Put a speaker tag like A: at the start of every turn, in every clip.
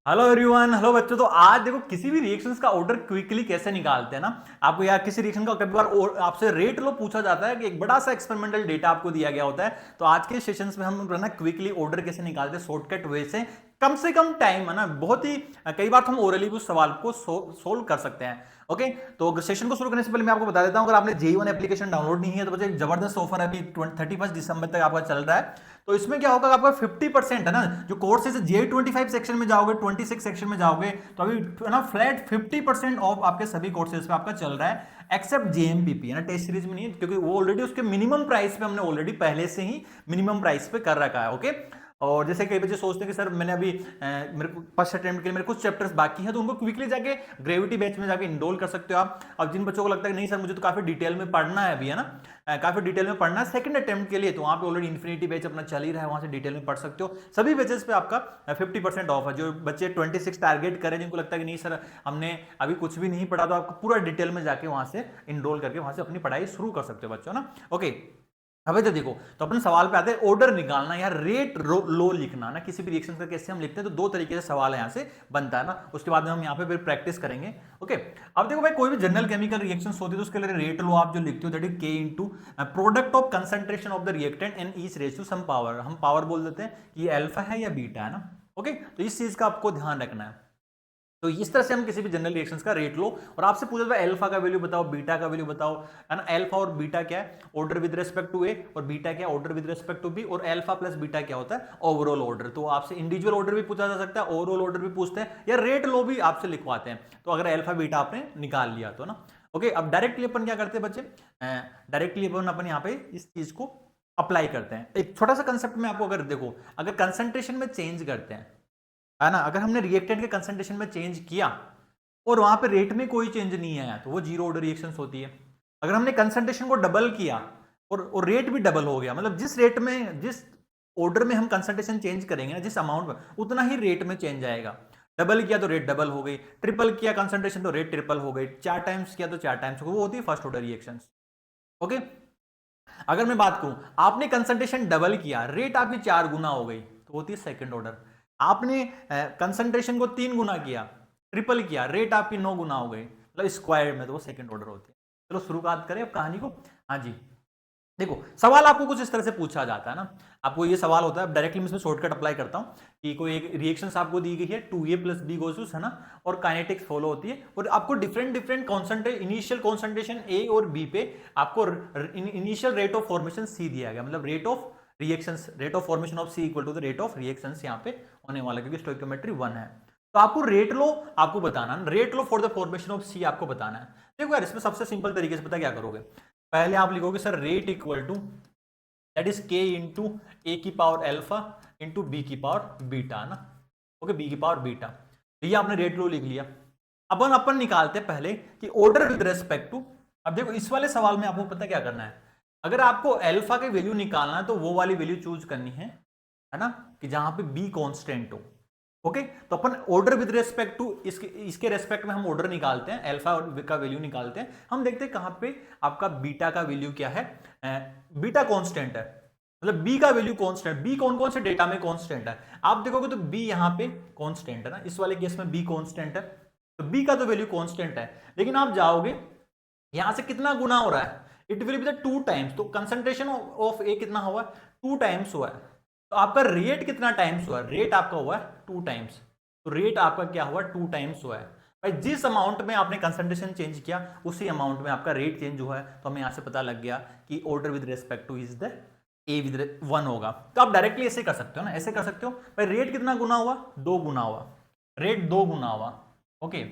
A: Hello everyone, hello बच्चों। तो आज देखो किसी भी रिएक्शंस का ऑर्डर क्विकली कैसे निकालते हैं ना। आपको यार किसी रिएक्शन का कभी बार आपसे रेट लो पूछा जाता है कि एक बड़ा सा एक्सपेरिमेंटल डेटा आपको दिया गया होता है। तो आज के सेशंस में हम ना क्विकली ऑर्डर कैसे निकालते हैं शॉर्टकट वे से कम टाइम है ना, बहुत ही कई बार तो हम ओरली भी उस सवाल को सोल्व कर सकते हैं। ओके, तो सेशन को शुरू करने से पहले मैं आपको बता देता हूं, अगर आपने JEE एप्लीकेशन डाउनलोड नहीं है तो बच्चे एक जबरदस्त ऑफर अभी 31 दिसंबर तक आपका चल रहा है। तो इसमें क्या होगा, आपका 50% है ना, जो कोर्सेज JEE 25 सेक्शन में जाओगे, 26 सेक्शन में जाओगे तो अभी है ना फ्लैट 50% ऑफ आपके सभी कोर्सेज पे आपका चल रहा है, एक्सेप्ट JMPP है ना, टेस्ट सीरीज में नहीं है, क्योंकि वो ऑलरेडी उसके मिनिमम प्राइस पे हमने ऑलरेडी पहले से ही मिनिमम प्राइस पे कर रखा है। ओके, और जैसे कई बच्चे सोचते हैं कि सर मैंने अभी मेरे को फर्स्ट अटेम्प्ट के लिए मेरे कुछ चैप्टर्स बाकी हैं, तो उनको क्विकली जाके ग्रेविटी बैच में जाके इनरोल कर सकते हो आप। अब जिन बच्चों को लगता है कि नहीं सर मुझे तो काफी डिटेल में पढ़ना है अभी, है ना, काफी डिटेल में पढ़ना है सेकंड अटेम्प्ट के लिए, तो वहां पे ऑलरेडी इन्फिनिटी बैच अपना चल ही रहा है, वहां से डिटेल में पढ़ सकते हो। सभी बैचेस पे आपका 50% ऑफ है। जो बच्चे 26 टारगेट करें, जिनको लगता है कि नहीं सर हमने अभी कुछ भी नहीं पढ़ा, तो आपको पूरा डिटेल में जाके वहां से इनरोल करके वहां से अपनी पढ़ाई शुरू कर सकते हो बच्चों ना। ओके, अबे तो देखो, तो अपन सवाल पे आते हैं, ऑर्डर निकालना या रेट लो लिखना ना, किसी भी रिएक्शन का कैसे हम लिखते हैं, तो दो तरीके से सवाल यहां से बनता है ना, उसके बाद में हम यहाँ पे फिर प्रैक्टिस करेंगे। ओके, अब देखो भाई, कोई भी जनरल केमिकल रिएक्शन होती है तो उसके लिए रेट लो आप जो लिखते हो that is K into product of concentration of the reactant and each raise to some power. हम पावर बोल देते हैं कि ये अल्फा है या बीटा है ना। ओके, तो इस चीज का आपको ध्यान रखना है। तो इस तरह से हम किसी भी जनरल रिएक्शंस का रेट लो, और आपसे पूछा जाए अल्फा का वैल्यू बताओ, बीटा का वैल्यू बताओ, है ना। अल्फा और बीटा क्या है, order with respect to A, और बीटा क्या है, order with respect to B, और अल्फा प्लस बीटा क्या होता है, ओवरऑल ऑर्डर। तो आपसे इंडिविजुअल ऑर्डर भी पूछा जा सकता है, ओवरऑल ऑर्डर भी पूछते हैं, या रेट लो भी आपसे लिखवाते हैं। तो अगर अल्फा बीटा आपने निकाल लिया तो ना। ओके, अब डायरेक्टली अपन क्या करते हैं बच्चे, डायरेक्टली अपन यहाँ पे इस चीज को अप्लाई करते हैं। एक छोटा सा कंसेप्ट में आपको अगर देखो, अगर कंसंट्रेशन में चेंज करते हैं, है ना, अगर हमने रिएक्टेंट के कंसंट्रेशन में चेंज किया और वहां पे रेट में कोई चेंज नहीं आया, तो वो जीरो ऑर्डर रिएक्शंस होती है। अगर हमने कंसंट्रेशन को डबल किया और रेट भी डबल हो गया, मतलब जिस रेट में, जिस ऑर्डर में हम कंसंट्रेशन चेंज करेंगे ना, जिस अमाउंट में, उतना ही रेट में चेंज आएगा। डबल किया तो रेट डबल हो गई, ट्रिपल किया कंसंट्रेशन तो रेट ट्रिपल हो गई, 4 टाइम्स किया तो 4 टाइम्स हो गई, वो होती है फर्स्ट ऑर्डर रिएक्शंस। ओके, अगर मैं बात करूं, आपने कंसंट्रेशन डबल किया, रेट आपकी 4 गुना हो गई, तो होती है सेकंड ऑर्डर। आपने कंसंट्रेशन को 3 गुना किया, ट्रिपल किया, रेट आपकी 9 गुना हो गई, मतलब स्क्वायर में, तो वो सेकंड ऑर्डर होती है। चलो शुरुआत करें अब कहानी को। हाँ जी, देखो सवाल आपको कुछ इस तरह से पूछा जाता है ना, आपको ये सवाल होता है, डायरेक्टली मैं इसमें शॉर्टकट अप्लाई करता हूं कि कोई एक रिएक्शंस आपको दी गई है 2A प्लस बी गोस, है ना, और काइनेटिक्स फॉलो होती है, और आपको different different concentration, initial concentration A और B पे आपको initial rate of formation C दिया गया, मतलब rate of reactions, rate of formation of C equal to the rate of reactions यहाँ पे होने वाला, क्योंकि स्टोइकियोमेट्री 1 है। तो आपको रेट लो आपको बताना, rate low for the formation of C आपको बताना है। देखो यार, इसमें सबसे सिंपल तरीके से पता क्या करोगे, पहले आप लिखोगे sir rate equal to that is K into A की पावर अल्फा इंटू बी की पावर बीटा ना। ओके, बी की पावर बीटा, तो ये आपने रेट लो लिख लिया। अब अपन निकालते हैं पहले कि ऑर्डर विद रेस्पेक्ट टू। अब देखो इस वाले सवाल में आपको पता क्या करना है, अगर आपको अल्फा की वैल्यू निकालना है तो वो वाली वैल्यू चूज करनी है ना, कि जहां पे बी कांस्टेंट हो। ओके, तो अपन ऑर्डर विद रेस्पेक्ट टू इसके रेस्पेक्ट में हम ऑर्डर निकालते हैं, अल्फा का वैल्यू निकालते हैं। हम देखते हैं कहां पे आपका बीटा का वैल्यू क्या है, बीटा कांस्टेंट है, मतलब बी का वैल्यू कांस्टेंट। बी कौन कौन से डेटा में कांस्टेंट है, आप देखोगे तो बी यहां पे कांस्टेंट है ना, इस वाले केस में बी कांस्टेंट है, तो बी का तो वैल्यू कांस्टेंट है। लेकिन आप जाओगे यहां से कितना गुना हो रहा है, it will be the 2 times, तो कंसंट्रेशन ऑफ ए कितना हुआ, 2 टाइम्स हुआ है। तो आपका रेट कितना टाइम्स हुआ, रेट आपका हुआ है 2 टाइम्स, तो रेट आपका क्या हुआ, 2 टाइम्स हुआ है। भाई जिस अमाउंट में आपने कंसंट्रेशन चेंज किया उसी अमाउंट में आपका रेट चेंज हुआ है, तो हमें यहां से पता लग गया कि order with respect two is the A with 1 होगा। तो आप डायरेक्टली ऐसे कर सकते हो ना, ऐसे कर सकते हो, भाई रेट कितना गुना हुआ, 2 गुना हुआ, रेट 2 गुना हुआ। ओके,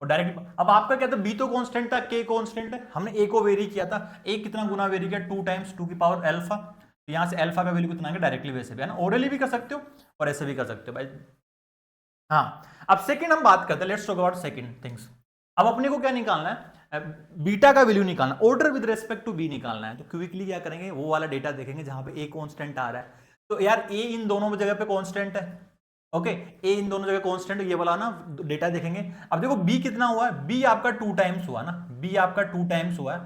A: और डायरेक्ट अब आपका क्या था, बी तो कांस्टेंट था, के कांस्टेंट है, हमने ए को वेरी किया था, ए कितना गुना वेरी किया, 2 टाइम्स 2 की पावर अल्फा, तो यहां से अल्फा का वैल्यू कितना है, डायरेक्टली वैसे भी है ना, ओरली भी कर सकते हो और ऐसे भी कर सकते हो भाई। हाँ, अब सेकंड हम बात करते हैं, let's talk about second things. अब अपने को क्या निकालना है, बीटा का वैल्यू निकालना, order with respect to B निकालना है। तो क्विकली क्या करेंगे, वो वाला डेटा देखेंगे जहां पे ए कांस्टेंट आ रहा है, तो यार ए इन दोनों जगह पे कांस्टेंट है। ओके, ए इन दोनों जगह कांस्टेंट, ये वाला ना डेटा देखेंगे। अब देखो बी कितना हुआ है, बी आपका 2 टाइम्स हुआ ना, बी आपका 2 टाइम्स हुआ है,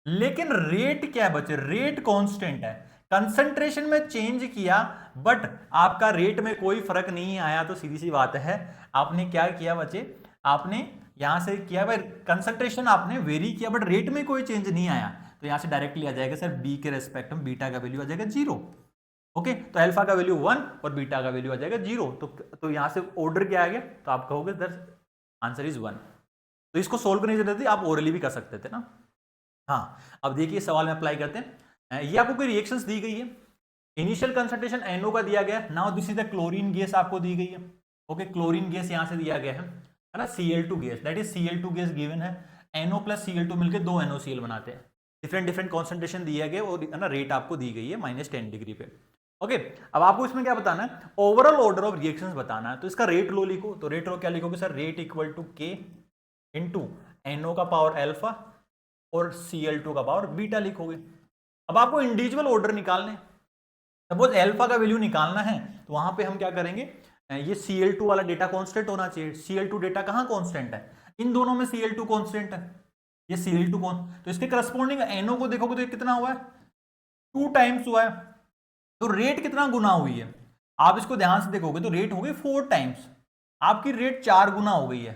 A: लेकिन रेट क्या है बच्चे, रेट कांस्टेंट है। कंसंट्रेशन में चेंज किया, बट आपका रेट में कोई फर्क नहीं आया, तो सीधी सी बात है आपने क्या किया बच्चे, आपने यहां से किया भाई कंसंट्रेशन आपने वेरी किया बट रेट में कोई चेंज नहीं आया, तो यहां से डायरेक्टली आ जाएगा सर बी के रेस्पेक्ट में बीटा का वैल्यू आ जाएगा 0। ओके, तो अल्फा का वैल्यू 1 और बीटा का वैल्यू आ जाएगा 0। तो यहां से ऑर्डर क्या आ गया, तो आप कहोगे दर आंसर इज 1। तो इसको सोल्व करने की जरूरत थी, आप ओरली भी कर सकते थे ना। हाँ, अब देखिए सवाल में अप्लाई करते हैं। ये आपको कोई रिएक्शंस दी गई है, इनिशियल कंसंट्रेशन NO का दिया गया, now this is the chlorine gas आपको दी गई है। ओके, क्लोरीन गैस यहां से दिया गया है ना, Cl2 gas, that is Cl2 gas given है, NO प्लस Cl2 मिलकर 2 NOCl बनाते हैं, डिफरेंट कॉन्सेंट्रेशन दिया गया और है ना रेट आपको दी गई है -10 डिग्री पे। ओके, अब आपको इसमें क्या बताना है, ओवरऑल ऑर्डर ऑफ रिएक्शंस बताना है, तो इसका रेट लो लिखो, तो रेट लो क्या लिखोगे sir, rate equal to K into NO का पावर अल्फा और Cl2 का पावर बीटा लिखोगे। अब आपको इंडिविजुअल ऑर्डर निकालने, सपोज अल्फा का वैल्यू निकालना है, तो वहां पे हम क्या करेंगे, ये Cl2 वाला डेटा कांस्टेंट होना चाहिए। Cl2 डेटा कहां कांस्टेंट है, इन दोनों में Cl2 कांस्टेंट है, ये Cl2 कौन, तो इसके करस्पॉन्डिंग NO को देखोगे तो ये कितना हुआ है, 2 टाइम्स हुआ है, तो रेट कितना गुना हुई है, आप इसको ध्यान से देखोगे तो रेट हो गई 4 टाइम्स, आपकी रेट 4 गुना हो गई है।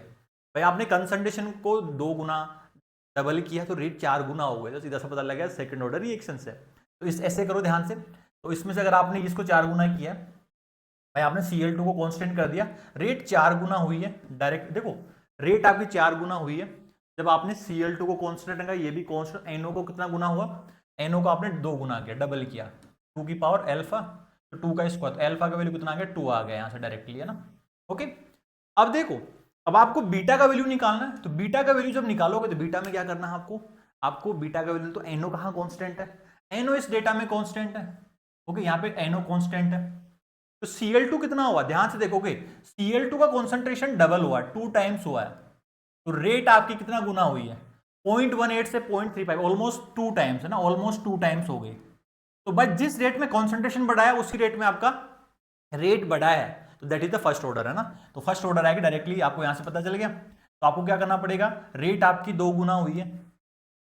A: भाई आपने कंसंट्रेशन को 2 गुना डबल किया तो रेट 4 गुना हो गया, तो सीधा सा पता लग गया सेकंड ऑर्डर रिएक्शन से। तो इस ऐसे करो ध्यान से, तो इसमें से अगर आपने इसको 4 गुना किया, भाई आपने Cl2 को कांस्टेंट कर दिया, रेट 4 गुना हुई है, डायरेक्ट देखो रेट आपकी 4 गुना हुई है, जब आपने Cl2 को कांस्टेंट रखा, ये भी कांस्टेंट, NO को कितना गुना हुआ, NO को आपने 2 गुना किया, डबल किया, 2 की पावर अल्फा, तो 2 का स्क्वायर, तो अल्फा का वैल्यू कितना आ गया, 2 आ गया यहां से डायरेक्टली, है ना। ओके, अब देखो, अब आपको बीटा का वैल्यू निकालना है, तो बीटा का वैल्यू जब निकालोगे तो बीटा में क्या करना है आपको बीटा का वैल्यू, तो NO कहां कांस्टेंट है, NO इस डेटा में कांस्टेंट है। ओके, यहाँ पे NO कांस्टेंट है, तो Cl2 कितना हुआ, ध्यान से देखोगे Cl2 का कॉन्सेंट्रेशन डबल हुआ, 2 टाइम्स हुआ है, तो रेट आपकी कितना गुना हुई है, 0.18 से 0.35, ऑलमोस्ट 2 टाइम्स है ना, ऑलमोस्ट 2 टाइम्स हो गई। तो बस जिस रेट में कॉन्सेंट्रेशन बढ़ा है उसी रेट में आपका रेट बढ़ा है, तो that is the first order, है ना। तो फर्स्ट ऑर्डर आएगा डायरेक्टली, आपको यहां से पता चल गया। तो आपको क्या करना पड़ेगा, रेट आपकी 2 गुना हुई है,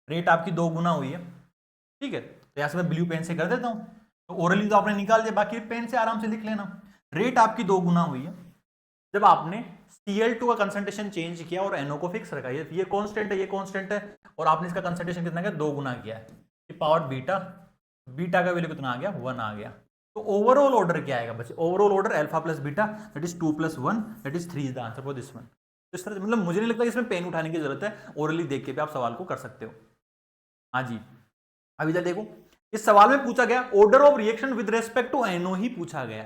A: रेट आपकी 2 गुना हुई है, ठीक है। तो यहां से मैं ब्लू पेन से कर देता हूं, तो ओरली तो आपने निकाल दिया, बाकी पेन से आराम से लिख लेना। रेट आपकी 2 गुना हुई है जब आपने Cl2 का कंसंट्रेशन चेंज किया और NO को फिक्स रखा, ये कांस्टेंट है, ये कांस्टेंट है, और आपने इसका कंसंट्रेशन कितना किया, 2 गुना किया है, पावर बीटा, बीटा का वैल्यू कितना आ गया, 1 आ गया। तो ओवरऑल ऑर्डर क्या आएगा बच्चे, overall order alpha plus beta that is 2 + 1 that is 3 is the answer for this one. इस तरह मतलब मुझे नहीं लगता इसमें पेन उठाने की जरूरत है, ओरली देख के भी आप सवाल को कर सकते हो। हाँ जी, अब इधर देखो, इस सवाल में पूछा गया order of reaction with respect to NO ही पूछा गया,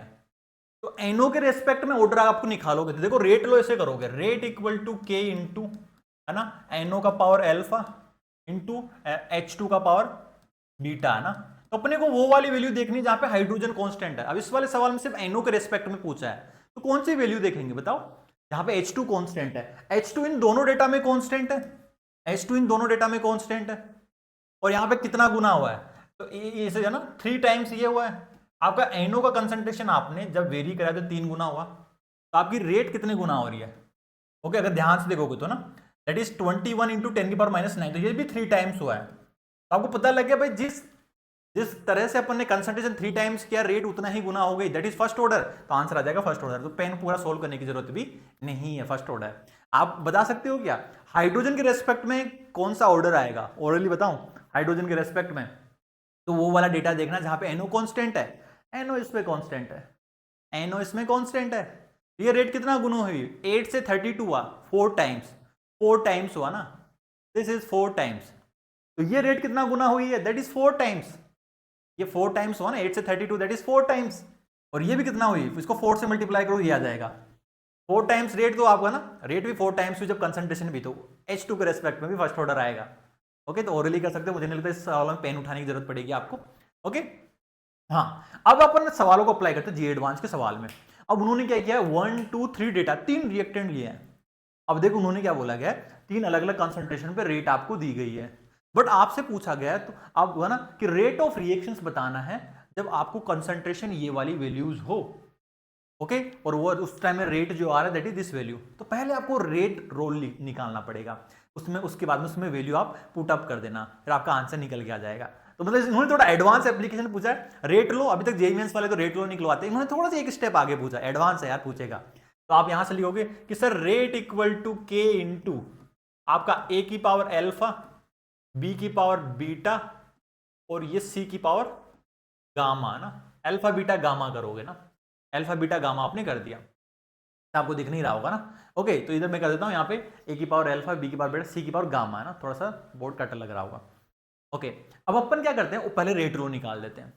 A: तो NO के रेस्पेक्ट में ऑर्डर आपको निकालोगे, तो देखो रेट लो ऐसे करोगे, rate equal to K into, है ना, NO का पावर अल्फा इंटू H2 का पावर बीटा, है ना। तो अपने को वो वाली वैल्यू देखनी जहां पे हाइड्रोजन कांस्टेंट है। अब इस वाले सवाल में सिर्फ NO के रेस्पेक्ट में पूछा है, तो कौन सी वैल्यू देखेंगे बताओ, जहां पे H2 कांस्टेंट है, H2 इन दोनों डेटा में कांस्टेंट है, H2 इन दोनों डेटा में कांस्टेंट है, और यहां पे कितना गुना हुआ है, तो ये है ना 3 टाइम्स ये हुआ है। आपका NO का कंसंट्रेशन आपने जब वेरी कराया तो 3 गुना हुआ, तो आपकी रेट कितने गुना हो रही है। ओके, अगर ध्यान से देखोगे तो ना दैट इज 21 इंटू 10⁻⁹, तो ये भी 3 टाइम्स हुआ है। तो आपको पता लग गया भाई जिस तरह से अपन ने कंसंट्रेशन 3 टाइम्स किया, रेट उतना ही गुना हो गई, दैट इज फर्स्ट ऑर्डर, तो आंसर आ जाएगा फर्स्ट ऑर्डर। तो पेन पूरा सोल्व करने की जरूरत भी नहीं है, फर्स्ट ऑर्डर। आप बता सकते हो क्या हाइड्रोजन के रेस्पेक्ट में कौन सा ऑर्डर आएगा, ओरली बताऊं हाइड्रोजन के रेस्पेक्ट में, तो वो वाला डेटा देखना जहां पे NO कांस्टेंट है, NO इसमें कांस्टेंट है, NO इसमें कांस्टेंट है, ये रेट कितना गुना हुई, 8 से 32 हुआ, 4 टाइम्स हुआ ना, दिस इज 4 टाइम्स, तो ये रेट कितना गुना हुई है, दैट इज 4 टाइम्स, ये 4 टाइम्स हुआ ना, 8 से 32 दैट इज 4 टाइम्स, और ये भी कितना हुई, इसको 4 से मल्टीप्लाई करो, ये आ जाएगा 4 टाइम्स रेट, तो आपका ना रेट भी 4 टाइम्स हुई जब कंसंट्रेशन भी, तो H2 के रेस्पेक्ट में भी फर्स्ट ऑर्डर आएगा। ओके, तो ओरली कर सकते हो, मुझे नहीं लगता इस सवाल में पेन उठाने की जरूरत पड़ेगी आपको। ओके, हाँ, अब अपन सवालों को अप्लाई करते हैं जी एडवांस के सवाल में। अब उन्होंने क्या किया, 1 2 3 डेटा, 3 रिएक्टेंट लिए हैं। अब देखो उन्होंने क्या बोला गया, 3 अलग अलग कंसंट्रेशन पे रेट आपको दी गई है, बट आपसे पूछा गया है तो आप है ना कि रेट ऑफ रिएक्शंस बताना है जब आपको कंसंट्रेशन ये वाली वैल्यूज हो। ओके, और वो उस टाइम में रेट जो आ रहा है दैट इज दिस वैल्यू, तो पहले आपको रेट रोल निकालना पड़ेगा, उसमें उसके बाद में उसमें वैल्यू आप पुट अप कर देना, फिर आपका आंसर निकल के आ जाएगा। तो मतलब इन्होंने थोड़ा एडवांस एप्लीकेशन पूछा है, रेट लो। अभी तक जेईई मेंस वाले तो रेट लो निकलवाते हैं, इन्होंने थोड़ा सा एक स्टेप आगे पूछा, एडवांस है यार पूछेगा। तो आप यहां से लिखोगे कि सर रेट इक्वल टू के इंटू आपका ए की पावर एल्फा, बी की पावर बीटा और ये सी की पावर गामा ना। अल्फा बीटा गामा करोगे ना, अल्फा बीटा गामा आपने कर दिया, आपको दिख नहीं रहा होगा ना। ओके, तो इधर मैं कर देता हूं यहाँ पे ए की पावर अल्फा, बी की पावर बीटा, सी की पावर गामा है ना, थोड़ा सा बोर्ड कट लग रहा होगा। ओके, अब अपन क्या करते हैं, पहले रेट लो निकाल देते हैं।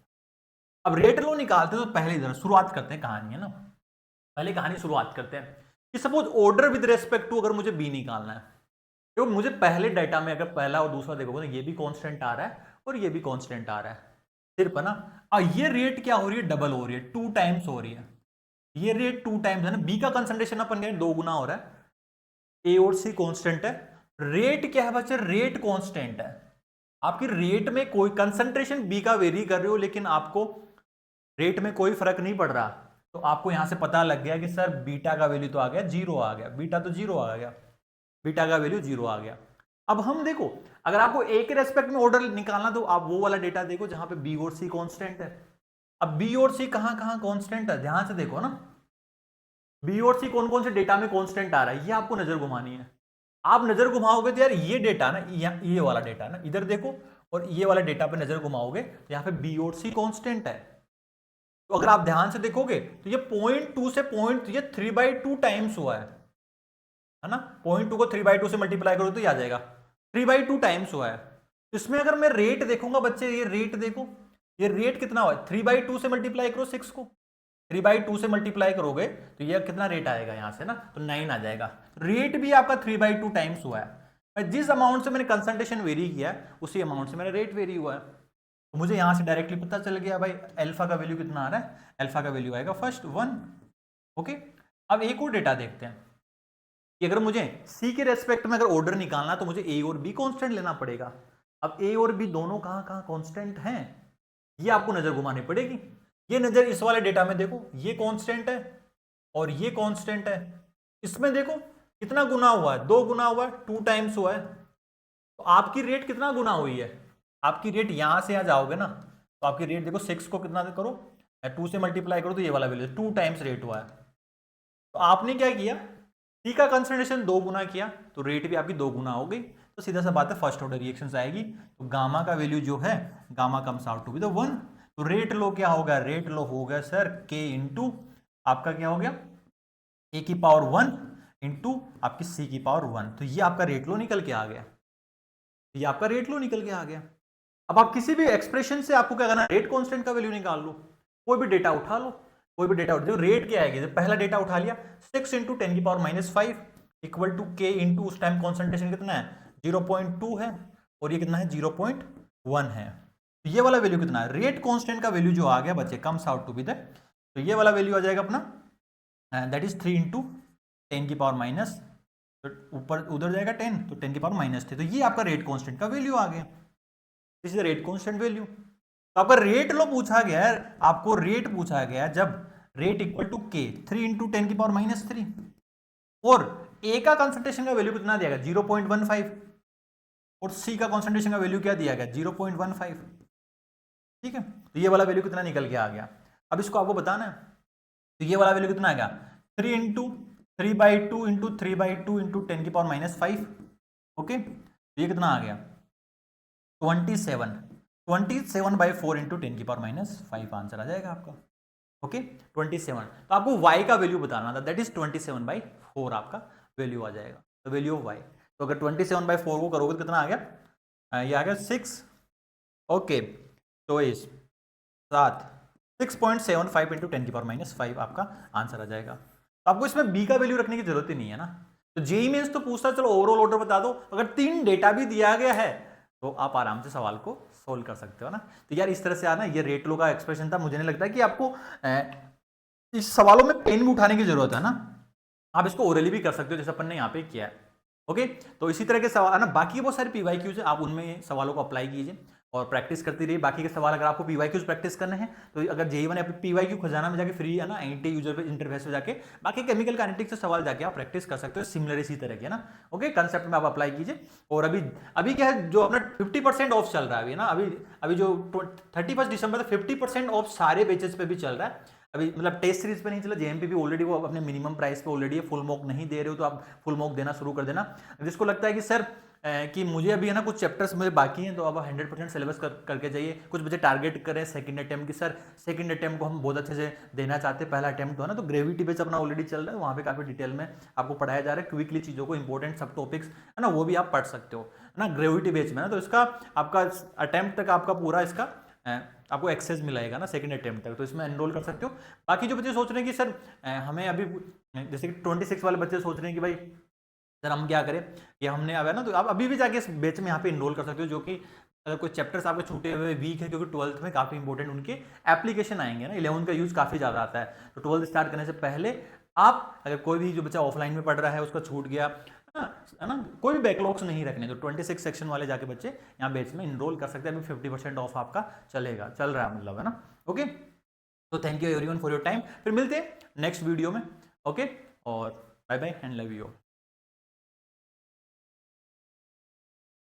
A: अब रेट लो निकालते हैं तो पहले इधर शुरुआत करते हैं कहानी, है ना। पहले कहानी शुरुआत करते हैं कि suppose order with respect to अगर मुझे बी निकालना है, तो मुझे पहले डाटा में अगर पहला और दूसरा देखोगे ना, ये भी कांस्टेंट आ रहा है और ये भी कांस्टेंट आ रहा है सिर्फ, है ना। और ये रेट क्या हो रही है, डबल हो रही है, 2 टाइम्स हो रही है। ये रेट 2 टाइम्स है ना, बी का कंसंट्रेशन अपन कहें 2 गुना हो रहा है, ए और सी कांस्टेंट है, रेट क्या है बच्चे, रेट कांस्टेंट है। आपकी रेट में कोई कंसंट्रेशन बी का वेरी कर रहे हो, लेकिन आपको रेट में कोई फर्क नहीं पड़ रहा। तो आपको यहां से पता लग गया कि सर बीटा का वैल्यू तो आ गया 0 आ गया, बीटा तो 0 आ गया, बीटा का वैल्यू 0 आ गया। अब हम देखो, अगर आपको ए के रेस्पेक्ट में ऑर्डर निकालना तो आप वो वाला डेटा देखो जहां पे बी और सी कांस्टेंट है। अब बी और सी कहां कहां कांस्टेंट है, ध्यान से देखो ना, बी और सी कौन कौन से डेटा में कांस्टेंट आ रहा है, ये आपको नजर घुमानी है। आप नजर घुमाओगे तो यार ये डेटा ना, ये वाला डेटा ना, इधर देखो, और ये वाला डेटा पे नजर घुमाओगे तो यहाँ पे बी और सी कांस्टेंट है। तो अगर आप ध्यान से देखोगे तो ये 0.2 से ये 3/2 टाइम्स हुआ है ना। 0.2 को 3/2 से मल्टीप्लाई करो तो ये आ जाएगा 3/2 टाइम्स हुआ है। इसमें अगर मैं रेट देखूंगा बच्चे, ये रेट देखो, ये रेट कितना हुआ है, 3/2 से मल्टीप्लाई करो 6 को, 3/2 से मल्टीप्लाई करोगे तो ये कितना रेट आएगा यहां से ना, तो 9 आ जाएगा। रेट भी आपका 3/2 टाइम्स हुआ है। जिस अमाउंट से मैंने कंसंट्रेशन वेरी किया है उसी अमाउंट से मेरा रेट वेरी हुआ है। तो मुझे यहां से डायरेक्टली पता चल गया भाई अल्फा का वैल्यू कितना आ रहा है, अल्फा का वैल्यू आएगा फर्स्ट 1। ओके, अब एक और डेटा देखते हैं कि अगर मुझे सी के रेस्पेक्ट में अगर ऑर्डर निकालना तो मुझे ए और बी कांस्टेंट लेना पड़ेगा। अब ए और बी दोनों कहां कहां कांस्टेंट हैं, ये आपको नजर घुमानी पड़ेगी। ये नजर इस वाले डेटा में देखो, ये कांस्टेंट है और ये कांस्टेंट है। इसमें देखो कितना गुना हुआ है, 2 गुना हुआ है, 2 टाइम्स हुआ है। तो आपकी रेट कितना गुना हुई है, आपकी रेट यहां से यहां जाओगे ना तो आपकी रेट देखो 6 को कितना करो 2 से मल्टीप्लाई करो तो ये वाला वैल्यू 2 टाइम्स रेट हुआ है। तो आपने क्या किया, सी का कंसंट्रेशन 2 गुना किया तो रेट भी आपकी 2 गुना हो गई। तो सीधा सा बात है फर्स्ट ऑर्डर रिएक्शन आएगी। तो गामा का वैल्यू जो है, gamma comes out to be the 1। तो रेट लो क्या होगा, रेट लो हो गया सर के इंटू आपका क्या हो गया ए की पावर 1 इंटू आपकी सी की पावर 1। तो ये आपका रेट लो निकल के आ गया, ये आपका रेट लो निकल के आ गया। अब आप किसी भी एक्सप्रेशन से आपको क्या करना, रेट कांस्टेंट का वैल्यू निकाल लो, कोई भी डेटा उठा लो, कोई भी डेटा उठा लो, रेट क्या आएगी, पहला डेटा उठा लिया 6 इंटू 10 की पावर -5 इक्वल टू के इंटू उस टाइम कॉन्सेंट्रेशन कितना है 0.2 है और ये कितना है 0.1 है। तो ये वाला वैल्यू कितना है, रेट कांस्टेंट का वैल्यू जो आ गया बच्चे comes out to be the, तो ये वाला वैल्यू आ जाएगा अपना दैट इज 3 इंटू 10 की पावर माइनस, तो ऊपर उधर जाएगा 10 तो 10 की पावर -3। तो ये आपका रेट कांस्टेंट का वैल्यू आ गया, this is the rate constant value. तो आपका रेट लो पूछा गया है, आपको रेट पूछा गया जब रेट इक्वल टू के 3 इंटू 10 की पावर -3 और ए का कंसंट्रेशन का वैल्यू कितना दिया गया 0.15 और सी का कंसंट्रेशन का वैल्यू क्या दिया गया 0.15। ठीक है, तो ये वाला वैल्यू कितना निकल के आ गया। अब इसको आपको बताना है, तो ये वाला वैल्यू कितना आ गया 3 इंटू 3/2 इंटू 3/2 इंटू 10 की पावर -5। ओके, तो ये कितना आ गया 27/4 इंटू 10 की पावर -5 आंसर आ जाएगा आपका। ओके 27, तो आपको y का वैल्यू बताना था, दैट इज 27/4 आपका वैल्यू आ जाएगा, तो वैल्यू ऑफ y। तो अगर 27/4 को करोगे तो कितना आ गया, ये आ गया 6। ओके, तो इस 6.75 इंटू 10 की पावर -5 आपका आंसर आ जाएगा। तो आपको इसमें b का वैल्यू रखने की जरूरत ही नहीं है ना। तो जेईई मेंस तो पूछता चलो ओवरऑल ऑर्डर बता दो, अगर 3 डेटा भी दिया गया है तो आप आराम से सवाल को सोल्व कर सकते हो ना। तो यार इस तरह से आना, ये रेट लो का एक्सप्रेशन था। मुझे नहीं लगता कि आपको इस सवालों में पेन भी उठाने की जरूरत है ना, आप इसको ओरली भी कर सकते हो जैसे अपन ने यहाँ पे किया है। ओके, तो इसी तरह के सवाल है ना, बाकी बहुत सारे पीवाईक्यूज है, आप उनमें सवालों को अप्लाई कीजिए और प्रैक्टिस करती रहिए। बाकी के सवाल अगर आपको पीवाईक्यूज प्रैक्टिस करने हैं तो अगर जेई1 या पीवाईक्यू खजाना में जाके फ्री है ना, एनटी यूजर इंटरफेस पे जाके बाकी केमिकल काइनेटिक्स से सवाल जाके आप प्रैक्टिस कर सकते हो, सिमिलर इसी तरह के ना। ओके, कंसेप्ट में आप अप्लाई कीजिए। और अभी क्या है, जो अपना 50% ऑफ चल रहा है अभी ना, अभी जो 31 दिसंबर तक 50% ऑफ सारे बेचेस पे भी चल रहा है। अभी मतलब टेस्ट सीरीज पे नहीं चला, जेएमपी भी ऑलरेडी वो अपने मिनिमम प्राइस पे ऑलरेडी है, फुल मॉक नहीं दे रहे हो तो आप फुल मॉक देना शुरू कर देना। जिसको लगता है कि सर कि मुझे अभी है ना कुछ चैप्टर्स मुझे बाकी हैं, तो अब 100% सिलेबस करके जाइए। कुछ बच्चे टारगेट करें सेकंड अटेम्प्ट की, सर सेकंड अटेम्प्ट को हम बहुत अच्छे से देना चाहते हैं, पहला अटेम्प्ट है ना, तो ग्रेविटी बेस अपना ऑलरेडी चल रहा है, वहाँ पे काफी डिटेल में आपको पढ़ाया जा रहा है, क्विकली चीजों को, इंपॉर्टेंट सब टॉपिक्स है ना वो भी आप पढ़ सकते हो है ना ग्रेविटी बेस में ना। तो इसका आपका अटेम्प्ट तक आपका पूरा इसका आपको एक्सेस मिलेगा ना सेकंड अटेम्प्ट तक, तो इसमें एनरोल कर सकते हो। बाकी जो बच्चे सोच रहे हैं कि सर हमें अभी जैसे कि 26 वाले बच्चे सोच रहे हैं कि भाई सर हम क्या करें, ये हमने अब है ना, तो आप अभी भी जाके इस बैच में यहाँ पे इनरोल कर सकते हो, जो कि अगर कोई चैप्टर्स आपके छूटे हुए वीक है, क्योंकि 12th में काफ़ी इंपॉर्टेंट उनके एप्लीकेशन आएंगे ना, 11th का यूज़ काफ़ी ज़्यादा आता है, तो 12th स्टार्ट करने से पहले आप अगर कोई भी जो बच्चा ऑफलाइन में पढ़ रहा है उसका छूट गया है ना, कोई भी बैकलॉग्स नहीं रखने, तो 26 सेक्शन वाले जाके बच्चे यहाँ बैच में इनरोल कर सकते हैं। अभी 50% ऑफ आपका चल रहा है मतलब है ना। ओके, तो thank you everyone for your time, फिर मिलते हैं नेक्स्ट वीडियो में। ओके, और bye bye and love you.